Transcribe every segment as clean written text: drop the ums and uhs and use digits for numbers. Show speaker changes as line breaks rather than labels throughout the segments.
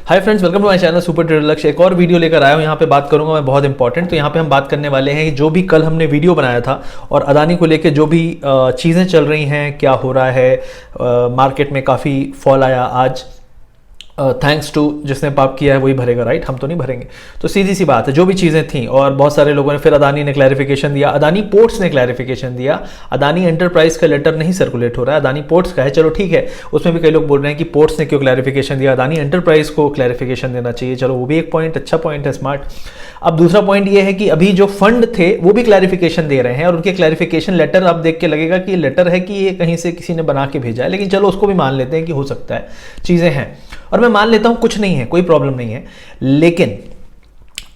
Hi friends, welcome to my channel super trader Lakshya. एक और video लेकर आया हूँ। यहाँ पे बात करूंगा मैं बहुत इंपॉर्टेंट। तो यहाँ पे हम बात करने वाले हैं जो भी कल हमने वीडियो बनाया था और अदानी को लेके जो भी चीज़ें चल रही हैं, क्या हो रहा है, मार्केट में काफ़ी फॉल आया आज। थैंक्स टू जिसने पाप किया है वही भरेगा, राइट? हम तो नहीं भरेंगे। तो सीधी सी बात है, जो भी चीज़ें थी और बहुत सारे लोगों ने, फिर अदानी ने क्लैरिफिकेशन दिया, अदानी पोर्ट्स ने क्लैरिफिकेशन दिया। अदानी एंटरप्राइज का लेटर नहीं सर्कुलेट हो रहा है, अदानी पोर्ट्स का है। चलो ठीक है, उसमें भी कई लोग बोल रहे हैं कि पोर्ट्स ने क्यों क्लैरिफिकेशन दिया, अदानी एंटरप्राइज को क्लैरिफिकेशन देना चाहिए। चलो वो भी एक पॉइंट, अच्छा पॉइंट है, स्मार्ट। अब दूसरा पॉइंट ये है कि अभी जो फंड थे वो भी क्लैरिफिकेशन दे रहे हैं और उनके क्लैरिफिकेशन लेटर आप देख के लगेगा कि ये लेटर है कि ये कहीं से किसी ने बना के भेजा है, लेकिन चलो उसको भी मान लेते हैं कि हो सकता है चीज़ें हैं। और मैं मान लेता हूं कुछ नहीं है, कोई प्रॉब्लम नहीं है।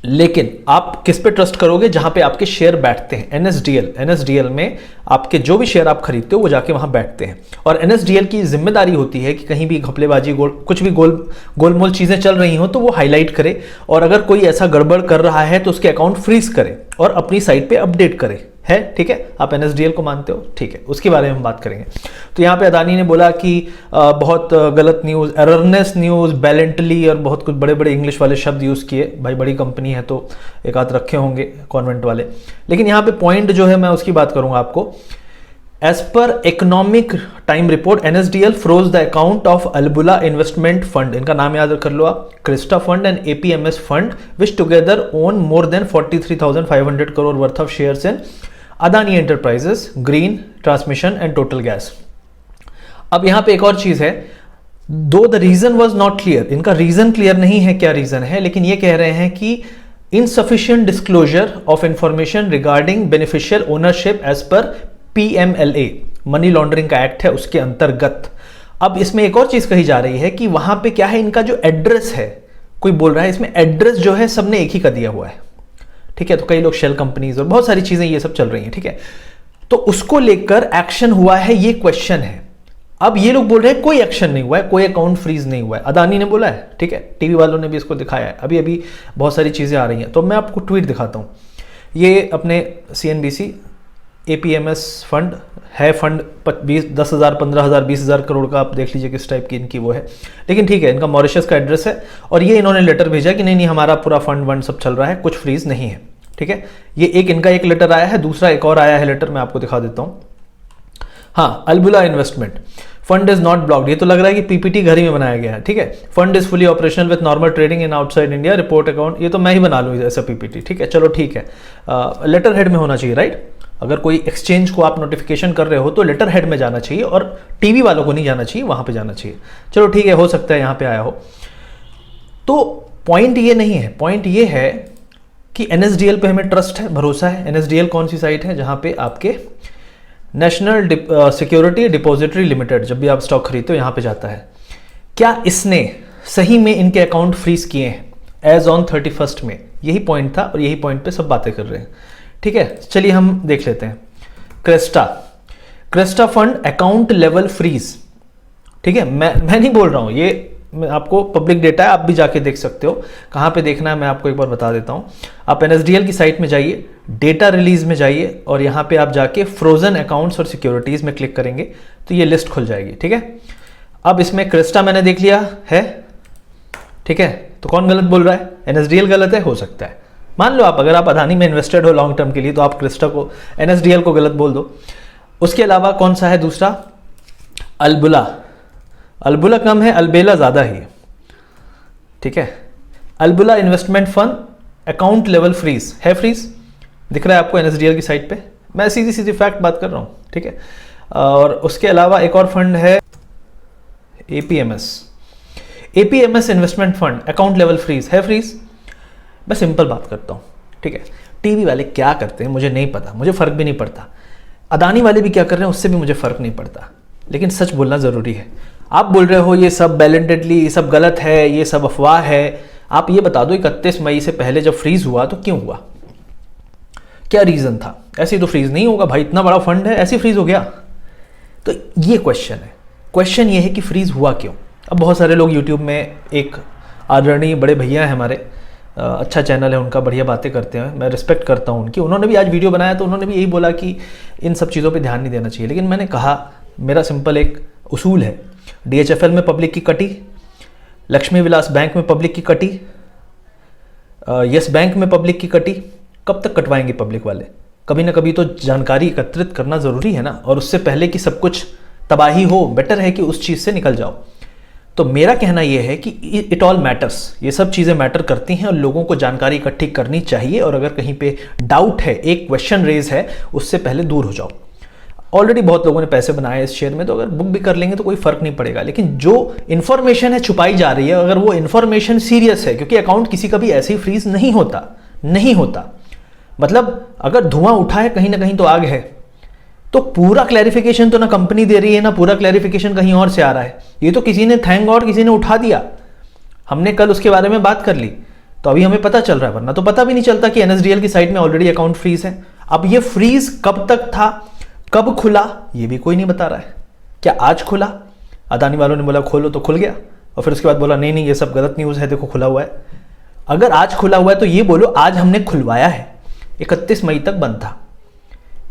लेकिन आप किस पे ट्रस्ट करोगे? जहां पे आपके शेयर बैठते हैं। एनएसडीएल में आपके जो भी शेयर आप खरीदते हो वो जाके वहां बैठते हैं। और एनएसडीएल की जिम्मेदारी होती है कि कहीं भी घपलेबाजी, कुछ भी गोलमोल चीजें चल रही हो तो वो हाईलाइट करे, और अगर कोई ऐसा गड़बड़ कर रहा है तो उसके अकाउंट फ्रीज करे और अपनी साइट पे अपडेट करे। है ठीक है, आप एनएसडीएल को मानते हो, ठीक है, उसके बारे में हम बात करेंगे। तो यहाँ पे अदानी ने बोला कि बहुत गलत न्यूज़, एररनेस न्यूज़, बैलेंटली और बहुत कुछ बड़े बड़े इंग्लिश वाले शब्द यूज़ किए। भाई बड़ी कंपनी है तो एक आध रखे होंगे कॉन्वेंट वाले। लेकिन यहाँ पे पॉइंट जो है मैं उसकी बात करूँगा आपको। As per Economic Time report, NSDL froze the account of Albula investment fund, इनका नाम याद कर लो आप, Cresta fund and APMS fund which together own more than 43,500 crore worth of shares in Adani enterprises, green transmission and total gas. अब यहां पे एक और चीज है, though the reason was not clear, इनका रीजन क्लियर नहीं है क्या रीजन है, लेकिन ये कह रहे हैं कि insufficient disclosure of information regarding beneficial ownership as per PMLA, money laundering का एक्ट है उसके अंतर्गत। अब इसमें एक और चीज कही जा रही है कि वहां पे क्या है, इनका जो एड्रेस है, कोई बोल रहा है इसमें एड्रेस जो है सबने एक ही का दिया हुआ है, ठीक है। तो कई लोग शेल कंपनीज और बहुत सारी चीजें ये सब चल रही हैं, ठीक है। तो उसको लेकर एक्शन हुआ है, ये क्वेश्चन है। अब ये लोग बोल रहे हैं कोई एक्शन नहीं हुआ है, कोई अकाउंट फ्रीज नहीं हुआ है, अदानी ने बोला है, ठीक है। टीवी वालों ने भी इसको दिखाया है, अभी अभी बहुत सारी चीजें आ रही हैं। तो मैं आपको ट्वीट दिखाता हूं। ये अपने सीएनबीसी एपीएमएस फंड है, फंड 10,000, 15,000, 20,000 करोड़ का, आप देख लीजिए किस टाइप की इनकी वो है। लेकिन ठीक है, इनका मॉरिशस का एड्रेस है और ये इन्होंने लेटर भेजा कि नहीं हमारा पूरा फंड सब चल रहा है, कुछ फ्रीज नहीं है, ठीक है। ये इनका एक लेटर आया है, दूसरा एक और आया है लेटर, मैं आपको दिखा देता हूं। हाँ, Albula investment fund is not blocked. ये तो लग रहा है कि पीपीटी घर ही में बनाया गया है, ठीक है। Fund is fully operational with normal trading in outside India, report account, ये तो मैं ही बना लूँ ऐसा पीपीटी, ठीक है। चलो ठीक है, लेटर हेड में होना चाहिए, राइट? अगर कोई एक्सचेंज को आप नोटिफिकेशन कर रहे हो तो लेटर हेड में जाना चाहिए और टीवी वालों को नहीं जाना चाहिए, वहां पे जाना चाहिए। चलो ठीक है, हो सकता है यहां पे आया हो। तो पॉइंट ये नहीं है, पॉइंट ये है कि एनएसडीएल पे हमें ट्रस्ट है, भरोसा है। एनएसडीएल कौन सी साइट है? जहां पे आपके नेशनल सिक्योरिटी डिपॉजिटरी लिमिटेड, जब भी आप स्टॉक खरीदते हो यहां पे जाता है। क्या इसने सही में इनके अकाउंट फ्रीज किए हैं एज ऑन 31 में? यही पॉइंट था और यही पॉइंट पे सब बातें कर रहे हैं, ठीक है। चलिए हम देख लेते हैं। Cresta fund account level freeze, ठीक है। मैं नहीं बोल रहा हूं, ये आपको पब्लिक डेटा है, आप भी जाके देख सकते हो। कहां पे देखना है मैं आपको एक बार बता देता हूं। आप एनएसडीएल की साइट में जाइए, डेटा रिलीज में जाइए और यहां पे आप जाके फ्रोजन अकाउंट्स और सिक्योरिटीज में क्लिक करेंगे तो ये लिस्ट खुल जाएगी, ठीक है। अब इसमें क्रेस्टा मैंने देख लिया है, ठीक है। तो कौन गलत बोल रहा है? एनएसडीएल गलत है, हो सकता है। मान लो आप, अगर आप अदानी में इन्वेस्टेड हो लॉन्ग टर्म के लिए, तो आप क्रिस्टा को, एनएसडीएल को गलत बोल दो। उसके अलावा कौन सा है दूसरा? अलबुला कम है, अलबेला ज्यादा ही है, ठीक है। Albula investment fund account level freeze है, फ्रीज दिख रहा है आपको एनएसडीएल की साइट पे। मैं सीधी सीधी फैक्ट बात कर रहा हूं, ठीक है। और उसके अलावा एक और फंड है APMS investment fund account level freeze है, फ्रीज। मैं सिंपल बात करता हूँ, ठीक है। टीवी वाले क्या करते हैं मुझे नहीं पता, मुझे फर्क भी नहीं पड़ता। अदानी वाले भी क्या कर रहे हैं उससे भी मुझे फर्क नहीं पड़ता, लेकिन सच बोलना जरूरी है। आप बोल रहे हो ये सब बैलेंटेडली, ये सब गलत है, ये सब अफवाह है। आप ये बता दो 31 मई से पहले जब फ्रीज हुआ तो क्यों हुआ, क्या रीजन था? ऐसे तो फ्रीज नहीं होगा भाई, इतना बड़ा फंड है, ऐसे फ्रीज हो गया? तो ये क्वेश्चन है। क्वेश्चन ये है कि फ्रीज हुआ क्यों। अब बहुत सारे लोग यूट्यूब में, एक आदरणीय बड़े भैया हैं हमारे, अच्छा चैनल है उनका, बढ़िया बातें करते हैं, मैं रिस्पेक्ट करता हूँ उनकी। उन्होंने भी आज वीडियो बनाया तो उन्होंने भी यही बोला कि इन सब चीज़ों पे ध्यान नहीं देना चाहिए। लेकिन मैंने कहा, मेरा सिंपल एक उसूल है, डीएचएफएल में पब्लिक की कटी, लक्ष्मी विलास बैंक में पब्लिक की कटी, यस बैंक में पब्लिक की कटी। कब तक कटवाएंगे पब्लिक वाले? कभी ना कभी तो जानकारी एकत्रित करना ज़रूरी है ना, और उससे पहले कि सब कुछ तबाही हो, बेटर है कि उस चीज़ से निकल जाओ। तो मेरा कहना यह है कि इट ऑल मैटर्स, ये सब चीज़ें मैटर करती हैं और लोगों को जानकारी इकट्ठी करनी चाहिए, और अगर कहीं पे डाउट है, एक क्वेश्चन रेज है, उससे पहले दूर हो जाओ। ऑलरेडी बहुत लोगों ने पैसे बनाए इस शेयर में, तो अगर बुक भी कर लेंगे तो कोई फर्क नहीं पड़ेगा। लेकिन जो इन्फॉर्मेशन है छुपाई जा रही है, अगर वो इन्फॉर्मेशन सीरियस है, क्योंकि अकाउंट किसी का भी ऐसे ही फ्रीज नहीं होता, नहीं होता। मतलब अगर धुआं उठा है कहीं ना कहीं तो आग है, तो पूरा क्लैरिफिकेशन तो ना कंपनी दे रही है, ना पूरा क्लैरिफिकेशन कहीं और से आ रहा है। ये तो किसी ने, थैंक गॉड, किसी ने उठा दिया। हमने कल उसके बारे में बात कर ली, तो अभी हमें पता चल रहा है, वरना तो पता भी नहीं चलता कि एनएसडीएल की साइट में ऑलरेडी अकाउंट फ्रीज है। अब ये फ्रीज कब तक था, कब खुला, ये भी कोई नहीं बता रहा है। क्या आज खुला? अदानी वालों ने बोला खोलो तो खुल गया, और फिर उसके बाद बोला नहीं नहीं ये सब गलत न्यूज़ है, देखो खुला हुआ है। अगर आज खुला हुआ है तो ये बोलो आज हमने खुलवाया है। 31 मई तक बंद था।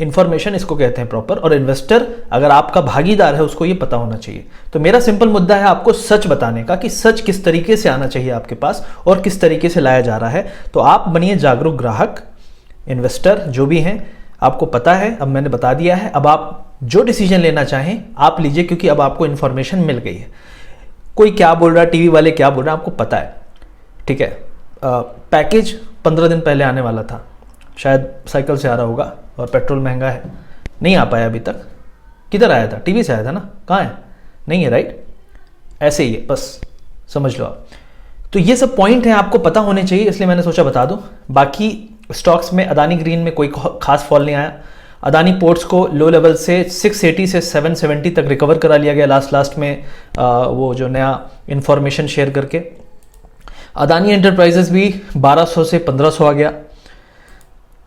इंफॉर्मेशन इसको कहते हैं प्रॉपर, और इन्वेस्टर अगर आपका भागीदार है उसको ये पता होना चाहिए। तो मेरा सिंपल मुद्दा है आपको सच बताने का, कि सच किस तरीके से आना चाहिए आपके पास और किस तरीके से लाया जा रहा है। तो आप बनिए जागरूक ग्राहक, इन्वेस्टर जो भी हैं, आपको पता है, अब मैंने बता दिया है। अब आप जो डिसीजन लेना चाहें आप लीजिए, क्योंकि अब आपको इन्फॉर्मेशन मिल गई है। कोई क्या बोल रहा है, टीवी वाले क्या बोल रहे हैं, आपको पता है, ठीक है। पैकेज 15 दिन पहले आने वाला था, शायद साइकिल से आ रहा होगा, और पेट्रोल महंगा है, नहीं आ पाया अभी तक। किधर आया था? टीवी से आया था ना, कहाँ है? नहीं है, राइट? ऐसे ही है, बस समझ लो आप। तो ये सब पॉइंट हैं, आपको पता होने चाहिए, इसलिए मैंने सोचा बता दूं। बाकी स्टॉक्स में अदानी ग्रीन में कोई खास फॉल नहीं आया। अदानी पोर्ट्स को लो लेवल से 680 से 770 तक रिकवर करा लिया गया लास्ट में, वो जो नया इंफॉर्मेशन शेयर करके। अदानी एंटरप्राइजेस भी 1200 से 1500 आ गया।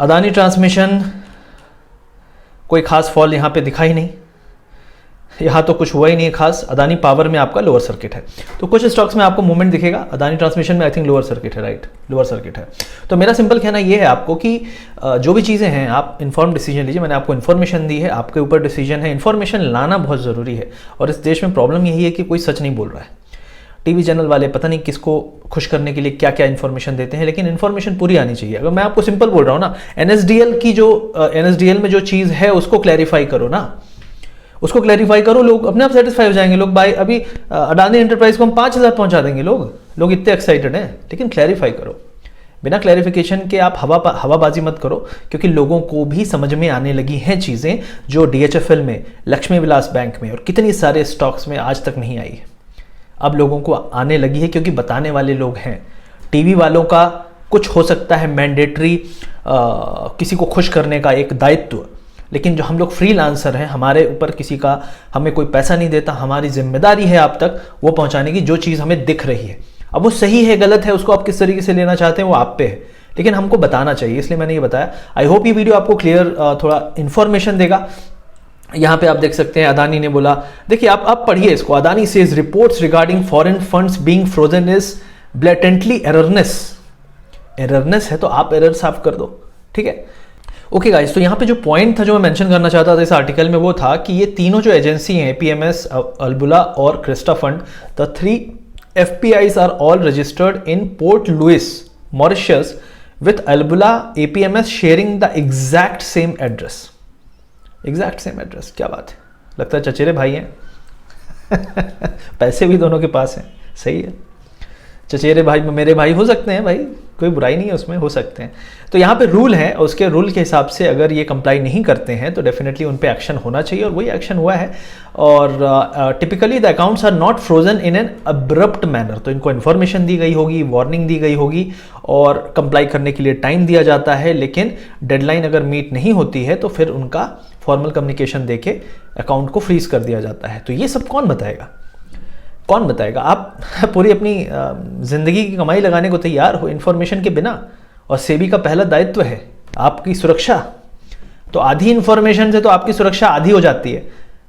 अदानी ट्रांसमिशन कोई खास फॉल यहाँ पे दिखा ही नहीं, यहाँ तो कुछ हुआ ही नहीं है खास। अदानी पावर में आपका लोअर सर्किट है, तो कुछ स्टॉक्स में आपको मूवमेंट दिखेगा। अदानी ट्रांसमिशन में आई थिंक लोअर सर्किट है, राइट, लोअर सर्किट है। तो मेरा सिंपल कहना ये है आपको कि जो भी चीज़ें हैं आप इन्फॉर्म डिसीजन लीजिए। मैंने आपको इन्फॉर्मेशन दी है, आपके ऊपर डिसीजन है। इन्फॉर्मेशन लाना बहुत ज़रूरी है, और इस देश में प्रॉब्लम यही है कि कोई सच नहीं बोल रहा है। टीवी चैनल वाले पता नहीं किसको खुश करने के लिए क्या क्या इन्फॉर्मेशन देते हैं, लेकिन इन्फॉर्मेशन पूरी आनी चाहिए। अगर मैं आपको सिंपल बोल रहा हूँ ना, एनएसडीएल की जो एनएसडीएल में जो चीज़ है उसको क्लैरिफाई करो ना, उसको क्लैरिफाई करो, लोग अपने आप सेटिस्फाई हो जाएंगे। लोग भाई अभी अडानी एंटरप्राइज को हम 5000 पहुंचा देंगे, लोग इतने एक्साइटेड हैं। लेकिन क्लैरिफाई करो, बिना क्लैरिफिकेशन के आप हवाबाजी मत करो, क्योंकि लोगों को भी समझ में आने लगी हैं चीज़ें जो डीएचएफएल में, लक्ष्मी विलास बैंक में और कितनी सारे स्टॉक्स में आज तक नहीं आई है। अब लोगों को आने लगी है, क्योंकि बताने वाले लोग हैं। टीवी वालों का कुछ हो सकता है मैंडेटरी किसी को खुश करने का एक दायित्व, लेकिन जो हम लोग फ्रीलांसर हैं, हमारे ऊपर किसी का, हमें कोई पैसा नहीं देता, हमारी जिम्मेदारी है आप तक वो पहुंचाने की जो चीज़ हमें दिख रही है। अब वो सही है गलत है, उसको आप किस तरीके से लेना चाहते हैं वो आप पे है, लेकिन हमको बताना चाहिए, इसलिए मैंने ये बताया। आई होप ये वीडियो आपको क्लियर थोड़ा इन्फॉर्मेशन देगा। यहाँ पे आप देख सकते हैं अदानी ने बोला, देखिए आप पढ़िए इसको। Adani says reports regarding foreign funds being frozen is blatantly erroneous है, तो आप एरर साफ कर दो, ठीक है। ओके गाइस, तो यहाँ पे जो पॉइंट था जो मैं मेंशन करना चाहता था इस आर्टिकल में, वो था कि ये तीनों जो एजेंसी हैं, एपीएमएस, अल्बुला और Cresta fund, the 3 FPIs are all registered in Port Louis, Mauritius, with Albula APMS sharing the exact same address. क्या बात है, लगता है चचेरे भाई हैं पैसे भी दोनों के पास हैं, सही है। चचेरे भाई मेरे भाई हो सकते हैं भाई, कोई बुराई नहीं है उसमें, हो सकते हैं। तो यहाँ पे रूल है, उसके रूल के हिसाब से अगर ये कंप्लाई नहीं करते हैं तो डेफिनेटली उन पे एक्शन होना चाहिए, और वही एक्शन हुआ है। और typically the accounts are not frozen in an abrupt manner, तो इनको इन्फॉर्मेशन दी गई होगी, वार्निंग दी गई होगी, और कंप्लाई करने के लिए टाइम दिया जाता है। लेकिन डेडलाइन अगर मीट नहीं होती है तो फिर उनका फॉर्मल कम्युनिकेशन देके अकाउंट को फ्रीज कर दिया जाता है। तो ये सब कौन बताएगा? आप पूरी अपनी जिंदगी की कमाई लगाने को तैयार हो इन्फॉर्मेशन के बिना, और सेबी का पहला दायित्व है आपकी सुरक्षा। तो आधी इन्फॉर्मेशन से तो आपकी सुरक्षा आधी हो जाती है,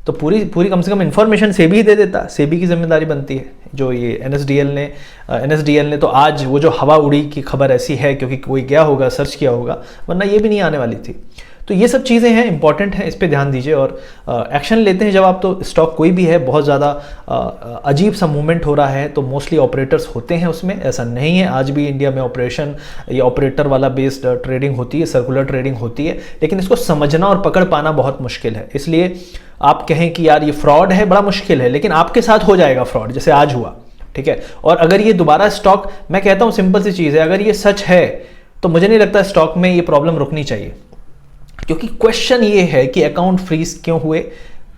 तो पूरी कम से कम इन्फॉर्मेशन सेबी ही दे देता, सेबी की जिम्मेदारी बनती है। जो ये एनएसडीएल ने तो आज वो जो हवा उड़ी की खबर ऐसी है क्योंकि कोई गया होगा, सर्च किया होगा, वरना ये भी नहीं आने वाली थी। तो तो ये सब चीज़ें हैं, इंपॉर्टेंट हैं, इस पे ध्यान दीजिए और एक्शन लेते हैं जब आप। तो स्टॉक कोई भी है, बहुत ज़्यादा अजीब सा मूवमेंट हो रहा है तो मोस्टली ऑपरेटर्स होते हैं उसमें, ऐसा नहीं है। आज भी इंडिया में ऑपरेशन या ऑपरेटर वाला बेस्ड ट्रेडिंग होती है, सर्कुलर ट्रेडिंग होती है, लेकिन इसको समझना और पकड़ पाना बहुत मुश्किल है। इसलिए आप कहें कि यार ये फ्रॉड है, बड़ा मुश्किल है, लेकिन आपके साथ हो जाएगा फ्रॉड, जैसे आज हुआ, ठीक है। और अगर ये दोबारा स्टॉक, मैं कहता हूं सिंपल सी चीज़ है, अगर ये सच है तो मुझे नहीं लगता स्टॉक में ये प्रॉब्लम रुकनी चाहिए, क्योंकि क्वेश्चन ये है कि अकाउंट फ्रीज क्यों हुए,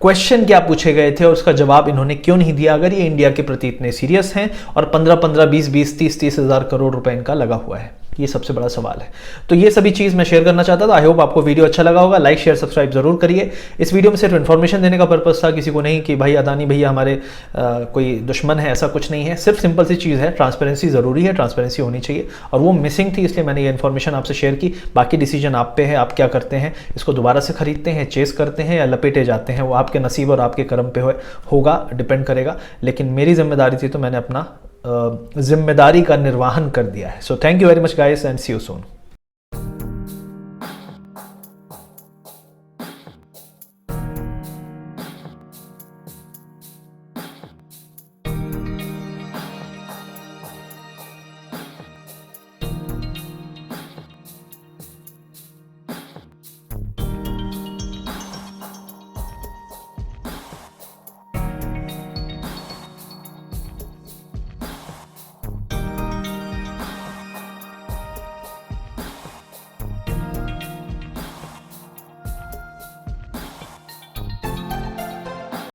क्वेश्चन क्या पूछे गए थे और उसका जवाब इन्होंने क्यों नहीं दिया, अगर ये इंडिया के प्रति इतने सीरियस हैं और 15-15, 20-20, 30-30 हज़ार करोड़ रुपए इनका लगा हुआ है। ये सबसे बड़ा सवाल है। तो ये सभी चीज़ मैं शेयर करना चाहता था। आई होप आपको वीडियो अच्छा लगा होगा। लाइक शेयर सब्सक्राइब जरूर करिए। इस वीडियो में सिर्फ इन्फॉर्मेशन देने का पर्पस था, किसी को नहीं कि भाई अदानी भैया हमारे कोई दुश्मन है, ऐसा कुछ नहीं है। सिर्फ सिंपल सी चीज़ है, ट्रांसपेरेंसी ज़रूरी है, ट्रांसपेरेंसी होनी चाहिए और वो मिसिंग थी, इसलिए मैंने ये इन्फॉर्मेशन आपसे शेयर की। बाकी डिसीजन आप पे है, आप क्या करते हैं, इसको दोबारा से खरीदते हैं, चेस करते हैं या लपेटे जाते हैं, वो आपके नसीब और आपके कर्म पे होगा, डिपेंड करेगा। लेकिन मेरी जिम्मेदारी थी तो मैंने अपना जिम्मेदारी का निर्वहन कर दिया है। So thank you very much guys and see you soon.